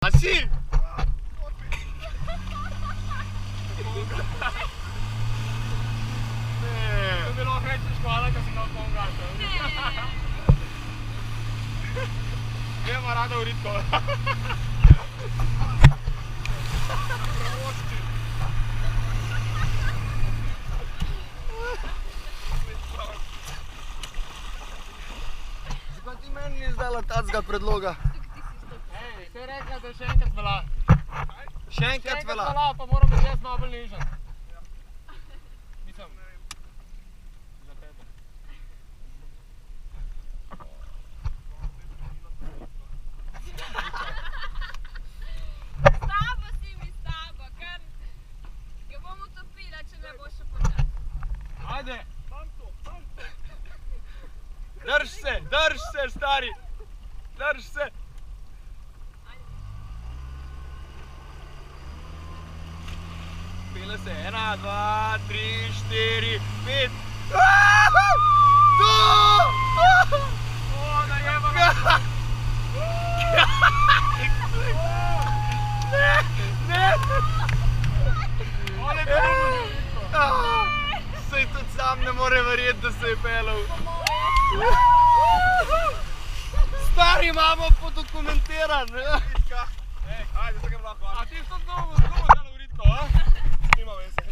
A si? To bi lahko rečeš hvala, ko si kao pongašal. Nema rada uritko. Zakaj ti meni ni izdala tacga predloga? Ej, to je rekla, da še enkrat velja. Še enkrat velja. Pa moram biti jaz malo bolj nižen. Mislim, za tebe. S tabo si mi, s tabo, ker jo bom utopila, če ne boš še počasi. Ajde! Drž se, stari! Drž se! Pele se, 1, 2, 3, 4, 5. To! O, da jeba ga! Ne! Ole, bi bomo Sej tudi sam ne more verjeti, da se je pelal. Stari, imamo podokumentiran. Ej, ajde, tako je lahko. A ti si to znovu zelo uritko, a? Nima veze.